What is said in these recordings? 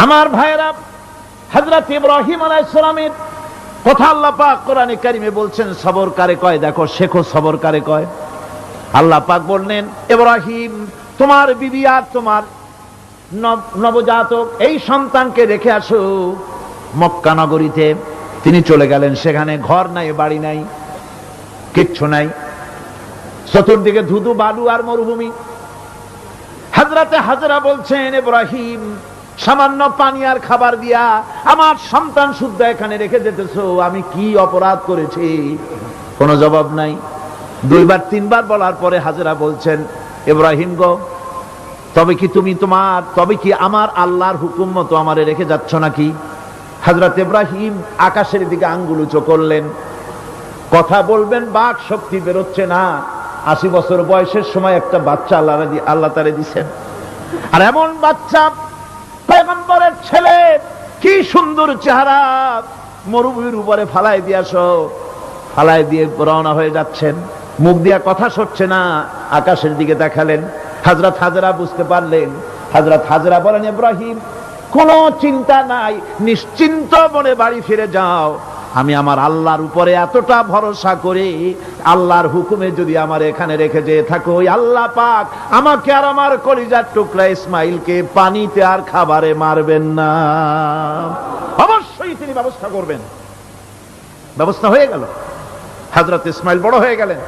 আমার ভাইরা, হযরত ইব্রাহিম আলাইহিস সালামের কথা আল্লাহ পাক কোরআনে কারিমে বলছেন সবর কারে কয়, দেখো শেখো সবর কারে কয়। আল্লাহ পাক বললেন, ইব্রাহিম তোমার বিবি আর তোমার নবজাতক এই সন্তানকে রেখে আসো মক্কা নগরীতে। তিনি চলে গেলেন, সেখানে ঘর নাই, বাড়ি নাই, কিচ্ছু নাই, চতুর্দিকে ধুধু বালু আর মরুভূমি। হযরতে হাজরা বলছেন, ইব্রাহিম সামান্য পানি আর খাবার দিয়া আমার সন্তান শুদ্ধ এখানে রেখে যেতেছো, আমি কি অপরাধ করেছি? কোনো জবাব নাই। দুইবার তিনবার বলার পরে হাজরা বলছেন, ইব্রাহিম গো, তবে কি আমার আল্লাহর হুকুম মতো আমারে রেখে যাচ্ছ নাকি? হযরত ইব্রাহিম আকাশের দিকে আঙ্গুল উঁচু করলেন। কথা বলবেন, বাক শক্তি বেরোচ্ছে না। 80 বছর বয়সের সময় একটা বাচ্চা আল্লাহ তারে দিছেন। আর এমন বাচ্চা, পয়গম্বরের ছেলে, কি সুন্দর চেহারা, মরুভূমির উপরে ফালাই দিয়ে রওনা হয়ে যাচ্ছেন। মুখ দিয়া কথা সরছে না, আকাশের দিকে দেখালেন। হযরত হাজরা বুঝতে পারলেন। হযরত হাজরা বলেন, ইব্রাহিম কোনো চিন্তা নাই, নিশ্চিন্ত মনে বাড়ি ফিরে যাও। আমি আমার আল্লাহর উপরে এতটা ভরসা করি, আল্লাহর হুকুমে যদি আমার এখানে রেখে যেয়ে থাকো, ওই আল্লাহ পাক আমাকে আর আমার কলিজার টুকরা ইসমাইলকে পানিতে আর খাবারে মারবেন না, অবশ্যই তিনি ব্যবস্থা করবেন। ব্যবস্থা হয়ে গেল। হযরত ইসমাইল বড় হয়ে গেলেন।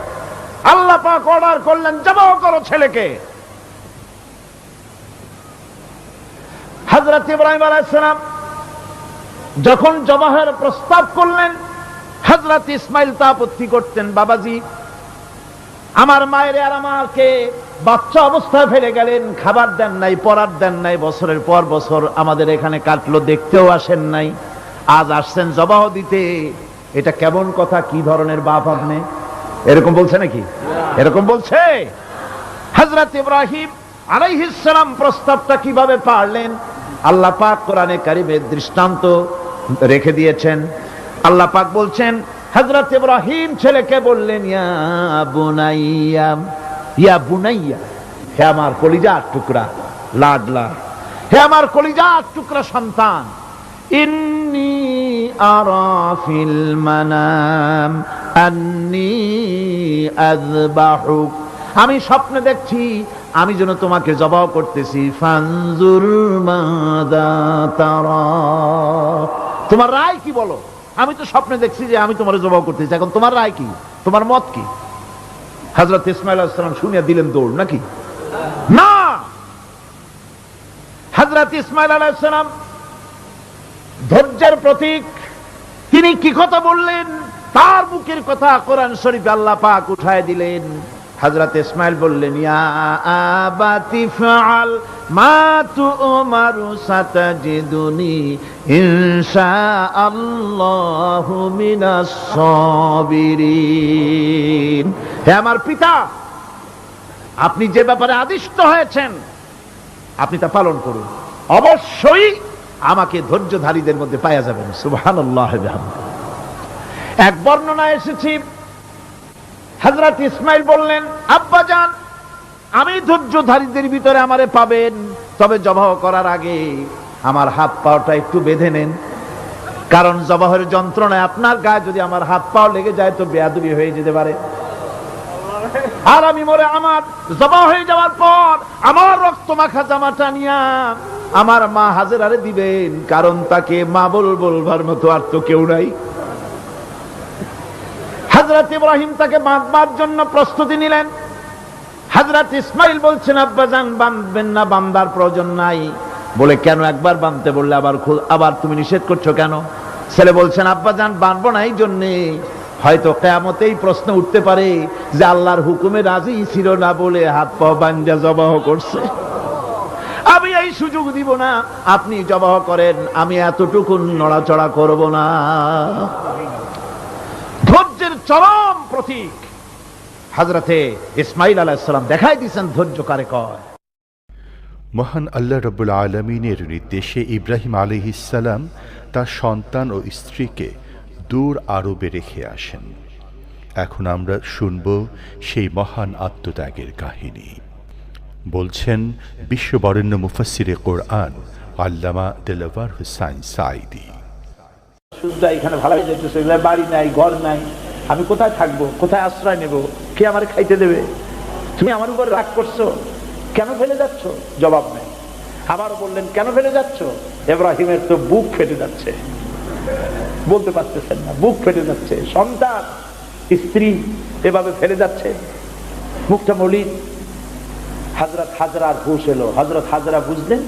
আল্লাহ পাক অর্ডার করলেন, জবাহ করো ছেলেকে। হযরত ইব্রাহিম আলাইহিস সালাম যখন জবাহের প্রস্তাব করলেন, হযরত ইসমাইল তা আপত্তি করতেন, বাবাজি আমার মায়ের আর আমাকে বাচ্চা অবস্থায় ফেলে গেলেন, খাবার দেন নাই, পরার দেন নাই, বছরের পর বছর আমাদের এখানে কাটলো, দেখতেও আসেন নাই, আজ আসছেন জবাহ দিতে। এটা কেমন কথা? কি ধরনের বাপ আপনি? এরকম বলছে নাকি? এরকম বলছে? হযরত ইব্রাহিম আলাইহিস সালাম প্রস্তাবটা কিভাবে পারলেন? আল্লাহ পাক কোরআনে কারিমে দৃষ্টান্ত রেখে দিয়েছেন। আল্লাহ পাক বলছেন, হযরত ইব্রাহিম ছেলেকে বললেন, ইয়া বুনাইয়া, হে আমার কলিজার টুকরা লাডলা, হে আমার কলিজার টুকরা সন্তান, ইন্নী আরা ফিল মানাম আন্নী আযবাহুক, আমি স্বপ্নে দেখছি আমি যেন তোমাকে জবাহ করতেছি। ফানজুর মাযা তারা, তোমার রায় কি বলো? আমি তো স্বপ্নে দেখছি যে আমি তোমার জবাহ করতেছি, এখন তোমার রায় কি, তোমার মত কি? হযরত ইসমাঈল আলাইহিস সালাম শুনিয়া দিলেন দৌড়, নাকি না? হযরত ইসমাঈল আলাইহিস সালাম ধৈর্যের প্রতীক। তিনি কি কথা বললেন? তার মুখের কথা কোরআন শরীফে আল্লাহ পাক উঠায় দিলেন। হযরত ইসমাঈল বললেন, ইয়া আবাতি ফাআল মা তু'মারু সাতাজিদুনি ইনশাআল্লাহু মিনাস সাবিরিন, হে আমার পিতা, আপনি যে ব্যাপারে আদিষ্ট হয়েছেন আপনি তা পালন করুন, অবশ্যই আমাকে ধৈর্যধারীদের মধ্যে পাওয়া যাবেন। সুবহানাল্লাহ। এক বর্ণনা এসেছে, হযরত ইসমাঈল বললেন, আব্বাজান আমি ধৈর্যধারীদের ভিতরে আমারে পাবেন, তবে জবাহ করার আগে আমার হাত পাওটা একটু বেঁধে নেন, কারণ জবাহের যন্ত্রণায় আপনার গায়ে যদি আমার হাত পাও লেগে যায় তো বেয়াদবি হয়ে যেতে পারে। আর আমি মরে আমার জবাহ হয়ে যাওয়ার পর আমার রক্ত মাখা জামাটা নিয়া আমার মা হাজেরারে দিবেন, কারণ তাকে মা বলবার মতো আর তো কেউ নাই। হযরত ইব্রাহিম তাকে বাঁধবার জন্য প্রস্তুতি নিলেন। হযরত ইসমাঈল বলছেন, আব্বাজান বাঁধবেন না, বাঁধার প্রয়োজন নাই। বলে কেন? একবার বাঁধতে বললে আবার তুমি নিষেধ করছো কেন? ছেলে বলছেন, আব্বাজান বাঁধবো না এই জন্যে, হয়তো কিয়ামতেই প্রশ্ন উঠতে পারে যে আল্লাহর হুকুমে রাজি ছিল না বলে হাত পা বাঁধা জবাহ করছে, আমি এই সুযোগ দিব না, আপনি জবাহ করেন, আমি এতটুকু নড়াচড়া করব না। ধৈর্যের চরম প্রতীক হযরতে ইসমাঈল আলাইহিস সালাম দেখাই দিয়েছেন ধৈর্য কারে কয়। মহান আল্লাহ রাব্বুল আলামিনের নির্দেশে ইব্রাহিম আলাইহিস সালাম তার সন্তান ও স্ত্রীকে দূর আরবে রেখে আসেন। এখন আমরা শুনব সেই মহান আত্মত্যাগের কাহিনী। বলছেন বিশ্ববরেণ্য মুফাসসিরে কোরআন আল্লামা দেলাওয়ার হোসাইন সাঈদী। শুনতে এখানে ভালো হয়ে যেতেছে, বাড়ি নাই, ঘর নাই, আমি কোথায় থাকবো, কোথায় আশ্রয় নেব, কে আমার খাইতে দেবে? তুমি আমার উপর রাগ করছো, কেন ফেলে যাচ্ছ? জবাব নেই। আবার বললেন, কেন ফেলে যাচ্ছ? ইব্রাহিমের তো বুক ফেটে যাচ্ছে, বলতে পারতেছেন না, বুক ফেটে যাচ্ছে। সন্তান, স্ত্রী এভাবে ফেলে যাচ্ছে, মুখটা মলিন। হযরত হাজরার হুঁশ এলো। হযরত হাজরা বুঝলেন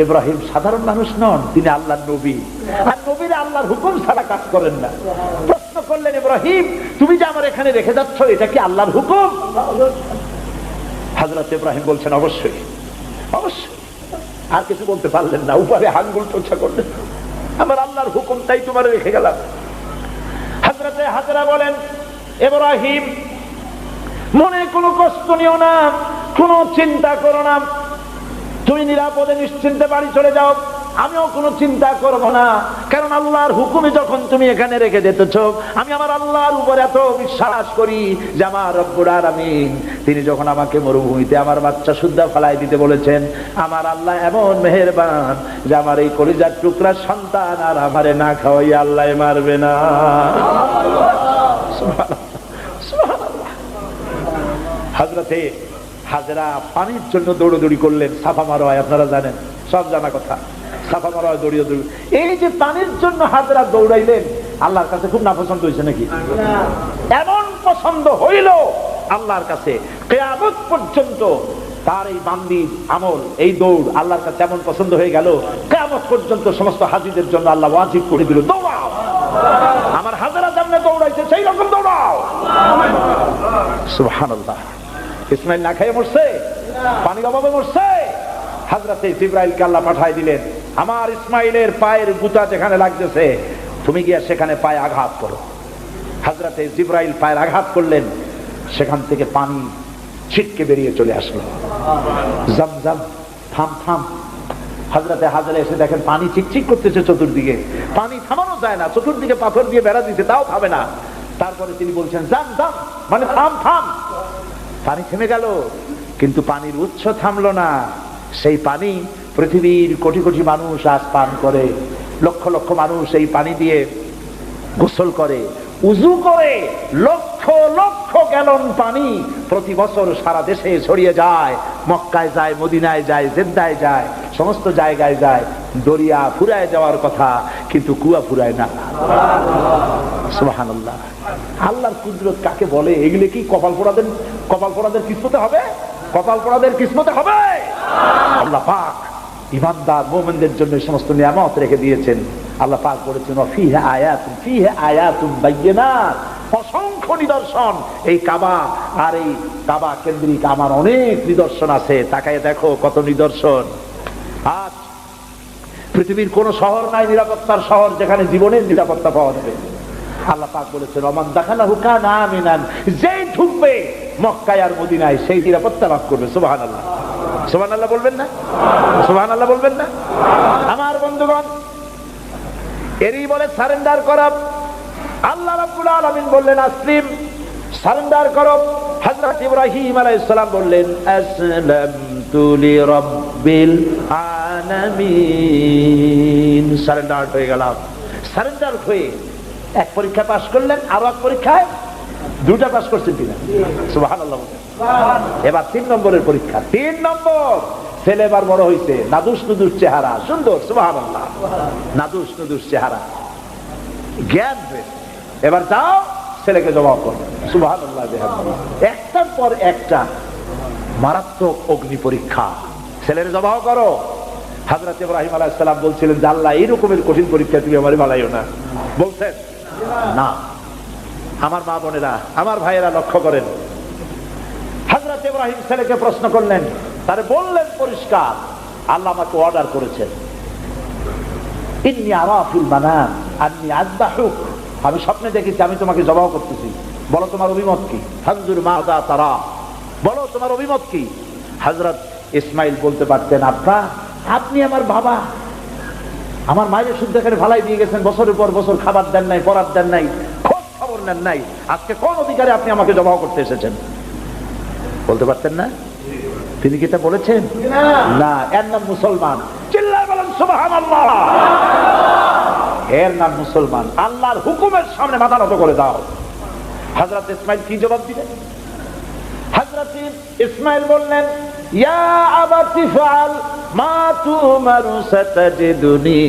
ইব্রাহিম সাধারণ মানুষ নন, তিনি আল্লাহর নবী, আর নবীরা আল্লাহর হুকুম ছাড়া কাজ করেন না। প্রশ্ন করলেন, ইব্রাহিম তুমি যে আমার এখানে রেখে যাচ্ছ, এটা কি আল্লাহর হুকুম? হযরত ইব্রাহিম বলছেন, অবশ্যই অবশ্যই। আর কিছু বলতে পারলেন না, উপরে আঙ্গুল টোছা করলেন, আমার আল্লাহর হুকুম, তাই তোমার রেখে গেলাম। হযরত হাজরা বলেন, ইব্রাহিম মনে কোনো কষ্ট নিও না, কোনো চিন্তা করো না, তুমি নিরাপদে নিশ্চিন্তে বাড়ি চলে যাও, আমিও কোনো চিন্তা করব না। কারণ আল্লাহর হুকুমে যখন তুমি এখানে রেখে যেতেছ, আমি আমার আল্লাহর উপর এত বিশ্বাস করি যে আমার রব্বুল আলামিন তিনি যখন আমাকে মরুভূমিতে আমার বাচ্চা সুদ্ধা ফেলাই দিতে বলেছেন, আমার আল্লাহ এমন মেহেরবান যে আমার এই কলিজার টুকরা সন্তান আর আমারে না খাওয়াই আল্লাহ মারবে না। হযরতে হাজরা পানির জন্য দৌড়দৌড়ি করলেন। সাফা মারোয় আপনারা জানেন, সব জানা কথা, সাফা মারোয় দৌড়িয়ে দৌড়ি। এই যে পানির জন্য হাজরা দৌড়াইলেন, আল্লাহর কাছে খুব নাপছন্দ হয়েছে নাকি? এমন পছন্দ হইল আল্লাহর কাছে, কিয়ামত পর্যন্ত তার এই বান্দির আমল, এই দৌড় আল্লাহর কাছে এমন পছন্দ হয়ে গেল, কিয়ামত পর্যন্ত সমস্ত হাজীদের জন্য আল্লাহ ওয়াজিব করে দিল, দৌড়াও, আমার হাজরা যেমন দৌড়াইছে সেই রকম দৌড়াও। সুবহানাল্লাহ। ইসমাইল না খেয়ে মরছে, পানির অভাবে মরছে। হযরতে জিবরাইলকে আল্লাহ পাঠায় দিলেন, আমার ইসমাইলের পায়ের গুতা যেখানে লাগতেছে তুমি গিয়ে সেখানে পায়ে আঘাত করো। হযরতে জিবরাইল পায়ের আঘাত করলেন, সেখান থেকে পানি ছিটকে বেরিয়ে চলে আসলো। জমজম, থাম থাম। হযরতে হাজরা এসে দেখেন পানি চিকচিক করতেছে চতুর্দিকে, পানি থামানো যায় না, চতুর্দিকে পাথর দিয়ে বেড়া দিতে, তাও থামে না। তারপরে তিনি বলছেন জাম জাম, মানে থাম থাম। পানি থেমে গেল, কিন্তু পানির উৎস থামলো না। সেই পানি পৃথিবীর কোটি কোটি মানুষ আজ পান করে, লক্ষ লক্ষ মানুষ এই পানি দিয়ে গোসল করে, উযু করে। লক্ষ লক্ষ গ্যালন পানি প্রতি বছর সারা দেশে ছড়িয়ে যায়, মক্কায় যায়, মদিনায় যায়, জেদ্দায় যায়, সমস্ত জায়গায় যায়। দরিয়া ফুরায় যাওয়ার কথা, কিন্তু কুয়া ফুরায় না। সুবহানাল্লাহ। আল্লাহর কুদরত কাকে বলে? এগুলো কি কপাল পোড়াদের কিসমতে হবে? কপাল পোড়াদের কিসমতে হবে? আল্লাহ পাক ঈমানদার মুমিনদের জন্য সমস্ত নিয়ামত রেখে দিয়েছেন। আল্লাহ পাক বলেছেন, ফিহা আয়াতুন বাইয়িনাত, অসংখ্য নিদর্শন। এই কাবা আর এই কাবা কেন্দ্রিক আমার অনেক নিদর্শন আছে, তাকায় দেখো কত নিদর্শন। আজ পৃথিবীর কোন শহর নাই নিরাপত্তার শহর যেখানে জীবনের নিরাপত্তা পাওয়া যাবে। আল্লাহ পাক বলেছেন, ওমান দাখালাহু কানা আমিনান, যেই ঢুকবে মক্কায় আর মদিনায় সেই নিরাপত্তা লাভ করবে। সুবহানাল্লাহ, সুবহানাল্লাহ বলবেন না? সুবহানাল্লাহ বলবেন না? আমার বন্ধুগণ, এরই বলে সারেন্ডার করা। আল্লাহ রাব্বুল আলামিন বললেন আসলিম, সারেন্ডার করো। হযরত ইব্রাহিম আলাইহিস সালাম বললেন আসলামতু লিরাব্বিল আলামিন, সারেন্ডার হয়ে গেলাম। সারেন্ডার হয়ে এক পরীক্ষা পাস করলেন, আরো এক পরীক্ষায় দুটা পাস করছেন কিনা? সুবহানাল্লাহ। এবার 3 নম্বরের পরীক্ষা, 3 নম্বর। ছেলে এবার বড় হইছে, নাদুস নুদুস চেহারা, সুন্দর, সুবহানাল্লাহ, নাদুস নুদুস চেহারা, জ্ঞান হয়েছে। এবার যাও ছেলেকে জবাব করো। সুবহানাল্লাহ। একটার পর একটা মারাত্মক অগ্নি পরীক্ষা, ছেলের জবাব করো। হযরত ইব্রাহিম আলাইহিস সালাম বলছিলেন যে আল্লাহ এই রকমের কঠিন পরীক্ষা তুমি আমারে বানাইও না। বলছেন না। আমার মা বোনেরা, আমার ভাইয়েরা লক্ষ্য করেন, হযরত ইব্রাহিম ছেলেকে প্রশ্ন করলেন, তারে বললেন পরিষ্কার, আল্লাহ আমাকে অর্ডার করেছেন, ইন্নী আরা ফিল মানাম আন্নী আযবাহুক, আমি স্বপ্নে দেখেছি আমি তোমাকে জবাব করতেছি, বলো তোমার অভিমত কি? ফানজুর মাযা তারা, বলো তোমার অভিমত কি? হযরত ইসমাইল বলতে পারতেন, আব্বা আপনি আমার বাবা, আমার মায়ের শুদ্ধ করে ভালাই দিয়ে গেছেন, বছরের পর বছর খাবার দেন নাই, পরার দেন নাই, খোঁজ খবর নেন নাই, আজকে কোন অধিকারে আপনি আমাকে জবাব করতে এসেছেন? বলতে পারতেন না? তিনি কি তা বলেছেন? না। এর নাম মুসলমান। চিল্লায় বলেন সুবহানাল্লাহ। এর নাম মুসলমান। আল্লাহর হুকুমের সামনে মাথা নত করে দাও। হযরত ইসমাঈল কি জবাব দিলেন? হযরত ইসমাঈল বললেন, ইয়া আবাতি ফাআল মা তুমারু সাতাজিদুনি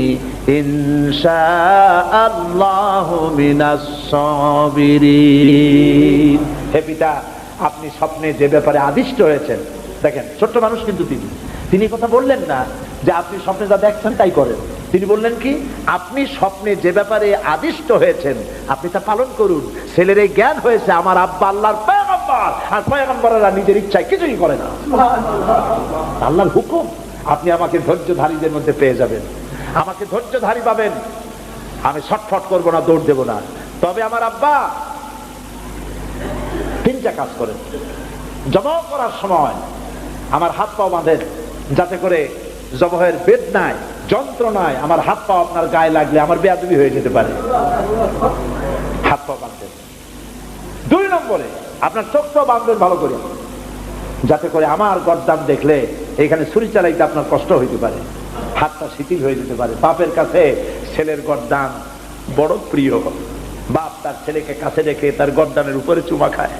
ইনশাআল্লাহু মিনাস সাবিরিন। হে পিতা, আপনি স্বপ্নে যে ব্যাপারে আদিষ্ট হয়েছেন, দেখেন ছোট্ট মানুষ কিন্তু তিনি কথা বললেন না যে আপনি স্বপ্নে যা দেখছেন তাই করেন। তিনি বললেন কি, আপনি স্বপ্নে যে ব্যাপারে আদিষ্ট হয়েছেন আপনি তা পালন করুন। ছেলের এই জ্ঞান হয়েছে আমার আব্বা আল্লাহর পয়গম্বর, আর পয়গম্বররা নিজের ইচ্ছায় কিছুই করে না। আল্লাহর হুকুম। আপনি আমাকে ধৈর্যধারীদের মধ্যে পেয়ে যাবেন, আমাকে ধৈর্যধারী পাবেন। আমি ছটফট করবো না, দৌড় দেব না। তবে আমার আব্বা তিনটা কাজ করেন। জবাব করার সময় আমার হাত পা বাঁধেন, যাতে করে জবাহের বেদনায় যন্ত্রণায় আমার হাত পা আপনার গায়ে লাগলে আমার বেয়াদবি হয়ে যেতে পারে। হাত পা বাঁধবেন। 2 নম্বরে আপনার চোখটাও বাঁধবেন ভালো করে, যাতে করে আমার গর্দান দেখলে এখানে ছুরি চালাইতে আপনার কষ্ট হইতে পারে, হাতটা শিথিল হয়ে যেতে পারে। বাপের কাছে ছেলের গর্দান বড় প্রিয়। বাপ তার ছেলেকে কাছে রেখে তার গর্দানের উপরে চুমা খায়,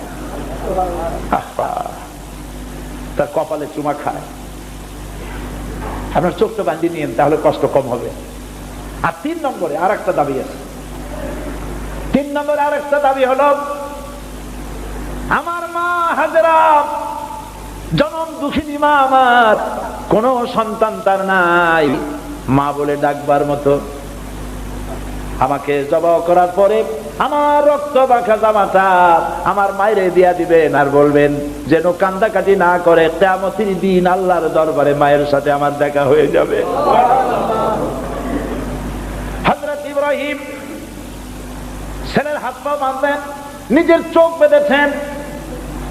তার কপালে চুমা খায়। আপনার চোখটা বাঁধিয়ে নিয়েন, তাহলে কষ্ট কম হবে। আর 3 নম্বরে আর একটা দাবি আছে। 3 নম্বরে আর একটা দাবি হলো, আমার মা হাজেরা জনম দুঃখিনী মা, আমার কোনো সন্তান তার নাই, মা বলে ডাকবার মতো। আমাকে জবাই করার পরে আমার রক্ত মাখা জামাটা আমার মায়েরে দিয়া দিবেন, আর বলবেন যেন কান্দাকাটি না করে। কিয়ামতের দিন আল্লাহর দরবারে মায়ের সাথে আমার দেখা হয়ে যাবে। হযরত ইব্রাহিম ছেলের হাত পা বাঁধলেন, নিজের চোখ বেঁধেছেন।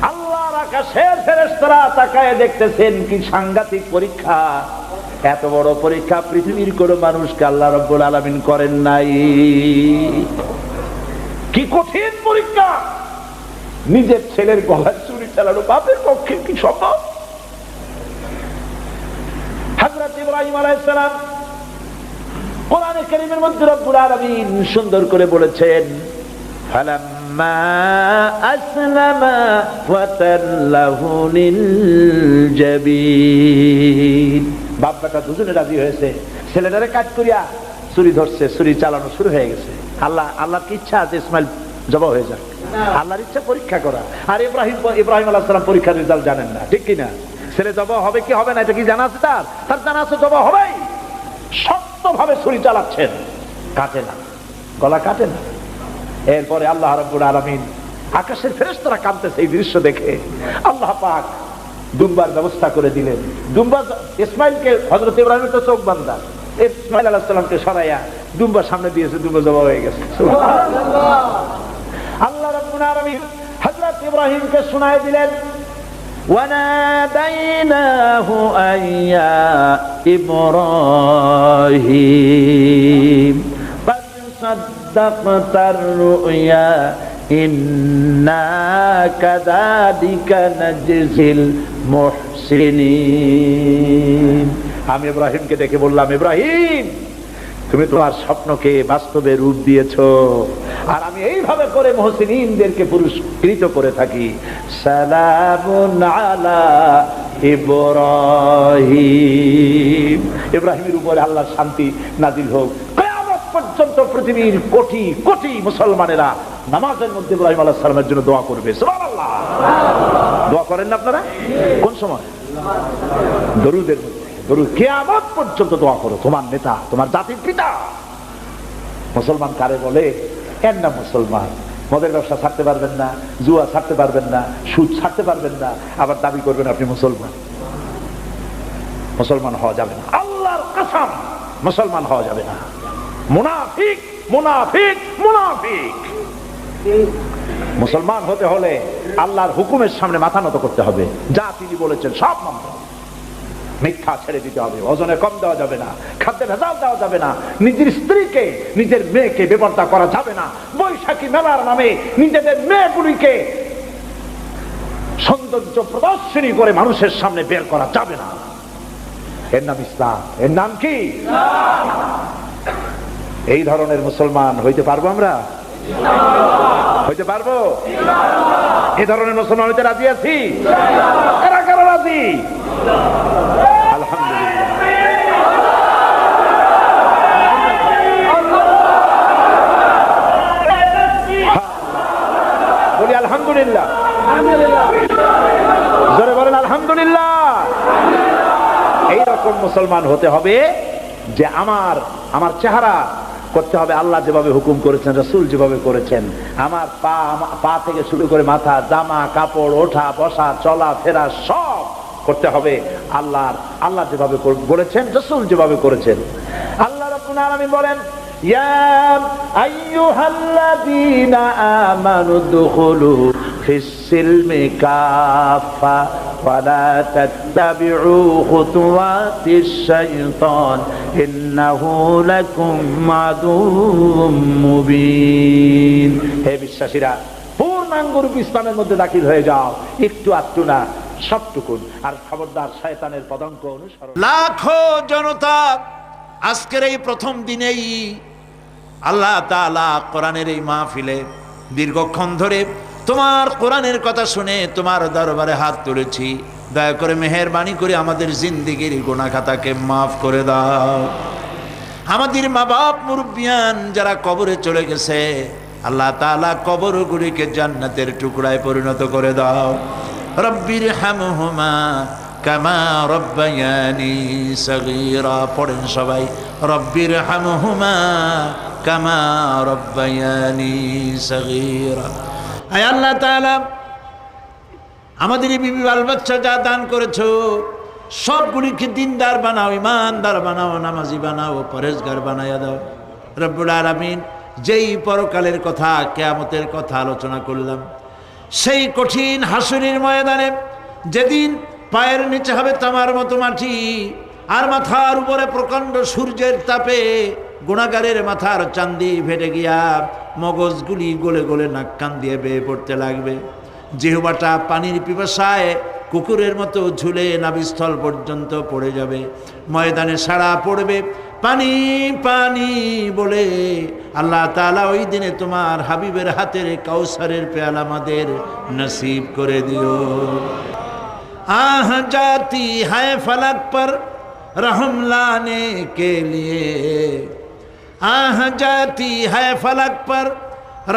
আল্লাহর আকাশের ফেরেশতারা তাকায় দেখতেছেন, কি সাংঘাতিক পরীক্ষা। এত বড় পরীক্ষা পৃথিবীর কোন মানুষকে আল্লাহ রাব্বুল আলামিন করেন নাই। কি কঠিন পরীক্ষা। নিজের ছেলের গলায় ছুরি চালানো বাপের পক্ষে কি সম্ভব? হযরত ইব্রাহিম আলাইহিস সালাম কোরআনে কারীমের মধ্যে রব্বুল আলামিন সুন্দর করে বলেছেন, ফালাম্মা আসলামা ওয়া তাল্লাহু লিল জাবিন। বাপ বেটা দুজনে রাজি হয়েছে। ছেলেটারে কাজ করিয়া ছুরি ধরছে, ছুরি চালানো শুরু হয়ে গেছে। আল্লাহর কি ইচ্ছা আছে ইসমাইল জবাই হয়ে যাক? আল্লাহর ইচ্ছা পরীক্ষা করা। আর ইব্রাহিম আলাইহিস সালাম পরীক্ষার রেজাল্ট জানেন না, ঠিক কিনা? ছেলে জবাই হবে কি হবে না এটা কি জানা আছে? তার জানা আছে জবাই হবেই। শক্তভাবে ছুরি চালাচ্ছেন, কাটে না, গলা কাটে না। এরপরে আল্লাহ রাব্বুল আলামিন, আকাশের ফেরেশতারা কাঁদতেছে এই দৃশ্য দেখে। আল্লাহ পাক দুম্বার ব্যবস্থা করে দিলেন। দুম্বা ইসমাইলকে, হযরত ইব্রাহিমের তো চোখ বাঁধা, ইসমাইল আলাইহিস সালামকে সরাইয়া দুম্বার সামনে দিয়েছে, দুম্বা জবাই হয়ে গেছে। আল্লাহ রাব্বুল আলামিন হযরত ইব্রাহিমকে শোনায় দিলেন, ওয়ানাদাইনাহু আইয়া ইব্রাহিম قد صدقت الرؤيا إنا كذلك نجزي المحسنين। আমি ইব্রাহিমকে দেখে বললাম, ইব্রাহিম তুমি তোমার স্বপ্নকে বাস্তবে রূপ দিয়েছো, আর আমি এইভাবে করে মুহসিনিনদেরকে পুরস্কৃত করে থাকি। সালামুন আলা ইব্রাহিম। ইব্রাহিমের উপরে আল্লাহর শান্তি নাজিল হোক। কিয়ামত পর্যন্ত পৃথিবীর কোটি কোটি মুসলমানেরা নামাজের মধ্যে ইব্রাহিম আলাইহিস সালামের জন্য দোয়া করবে। সুবহানাল্লাহ। দোয়া করেন না আপনারা? কোন সময়? দরুদের মধ্যে। দরুদ। কিয়ামত পর্যন্ত দোয়া করো, তোমার নেতা, তোমার জাতির পিতা। মুসলমান কারে বলে? এর নাম মুসলমান। মদের ব্যবসা ছাড়তে পারবেন না, জুয়া ছাড়তে পারবেন না, সুদ ছাড়তে পারবেন না, আবার দাবি করবেন আপনি মুসলমান। মুসলমান হওয়া যাবে না, আল্লাহর কসম মুসলমান হওয়া যাবে না। মুনাফিক, মুনাফিক, মুনাফিক। মুসলমান হতে হলে আল্লাহর হুকুমের সামনে মাথা নত করতে হবে। যা তিনি বলেছেন সব মানতে হবে। মিথ্যা ছেড়ে দিতে হবে, ওজনে কম দেওয়া যাবে না, খাদ্যে ভেজাল দেওয়া যাবে না, নিজের স্ত্রীকে, নিজের মেয়েকে বেপরদা করা যাবে না, বৈশাখী মেলার নামে নিজেদের মেয়েগুলিকে সৌন্দর্য প্রদর্শনী করে মানুষের সামনে বের করা যাবে না। এর নাম ইসলাম। এর নাম কি? এই ধরনের মুসলমান হইতে পারবো আমরা? হইতে পারবো? এই ধরনের মুসলমান হইতে রাজি আছি? কারা কারা রাজি? আলহামদুলিল্লাহ। বলি আলহামদুলিল্লাহ। জোরে বলেন আলহামদুলিল্লাহ। এইরকম মুসলমান হতে হবে যে আমার চেহারা করতে হবে আল্লাহ যেভাবে হুকুম করেছেন, রাসূল যেভাবে করেছেন। আমার পা থেকে শুরু করে মাথা, জামা কাপড়, ওঠা বসা, চলা ফেরা সব করতে হবে আল্লাহ যেভাবে বলেছেন, রাসূল যেভাবে করেছেন। আল্লাহ রাব্বুল আলামিন বলেন, ইয়া আইয়ুহাল্লাযীনা আমানু দুখুলু ফিস-সিলমি কাফা ওয়ালা তাত্তাবিউ খুতুওয়াতিশ শাইতান ইন্নাহু লাকুম আদুউম মুবিন। হে বিশ্বাসীরা, পূর্ণাঙ্গরূপে ইসলামের মধ্যে দাখিল হয়ে যাও, একটু আধটু না, সবটুকুন। আর খবরদার শয়তানের পদাঙ্ক অনুসরণ। লাখো জনতা আজকের এই প্রথম দিনেই আল্লাহ তাআলা কোরআনের এই মাহফিলে দীর্ঘক্ষণ ধরে তোমার কোরআনের কথা শুনে তোমার দরবারে হাত তুলেছি। দয়া করে মেহেরবানি করে আমাদের জিন্দেগির গুনাহ খাতাকে মাফ করে দাও। আমাদের মা বাপ মুরব্বিয়ান যারা কবরে চলে গেছে, আল্লাহ তাআলা কবরগুলিকে জান্নাতের টুকরায় পরিণত করে দাও। রব্বির হামহুমা কামা রব্বায়ানি সগীরা। পড়েন সবাই, রব্বির হামহুমা কামা রব্বায়ানি সগীরা। আয় আল্লাহ তাআলা, আমাদের এই বিবি বাল বাচ্চা যা দান করেছো সবগুলিকে দিনদার বানাও, ইমানদার বানাও, নামাজি বানাও, পরেজগার বানাইয়া দাও। রব্বুল আলামিন, যেই পরকালের কথা, কিয়ামতের কথা আলোচনা করলাম, সেই কঠিন হাসরের ময়দানে যেদিন পায়ের নিচে হবে তামার মতো মাটি, আর মাথার উপরে প্রকাণ্ড সূর্যের তাপে গুনাহগারের মাথার চান্দি ফেটে গিয়া মগজগুলি গলে গলে নাক কান দিয়ে বেয়ে পড়তে লাগবে। জিহ্বাটা পানির পিপাসায় কুকুরের মতো ঝুলে নাভিস্থল পর্যন্ত পড়ে যাবে। ময়দানে সাড়া পড়বে পানি পানি বলে। আল্লাহ তাআলা ওই দিনে তোমার হাবিবের হাতের কাউসারের পেয়ালা আমাদের নসিব করে দিও। আহ जाती है फलक पर रहम लाने के लिए, आह जाती है फलक पर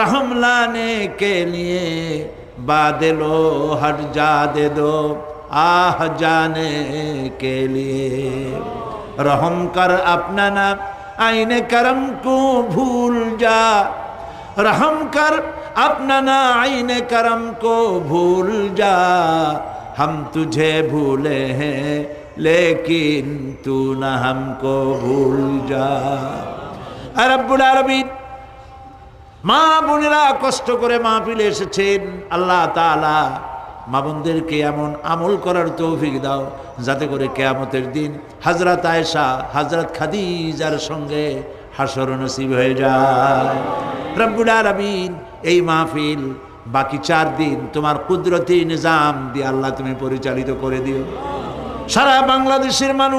रहम लाने के लिए, बादलो हट जा दे दो आह जाने के लिए। रहम कर अपना नाम आईने करम को भूल जा, रहम कर अपना ना आईने करम को भूल जा। हम तुझे भूले हैं लेकिन तू न हमको भूल जा। রব্বুল আলামিন, মা বোনেরা কষ্ট করে মাহফিলে এসেছেন, আল্লাহ তাআলা মা বোনদেরকে এমন আমল করার তৌফিক দাও যাতে করে কিয়ামতের দিন হযরত আয়েশা, হযরত খাদিজার সঙ্গে হাসর নসিব হয়ে যায়। রব্বুল আলামিন, এই মাহফিল বাকি 4 দিন তোমার কুদরতি নিজাম দিয়ে আল্লাহ তুমি পরিচালিত করে দিও। সারা বাংলাদেশের মানুষ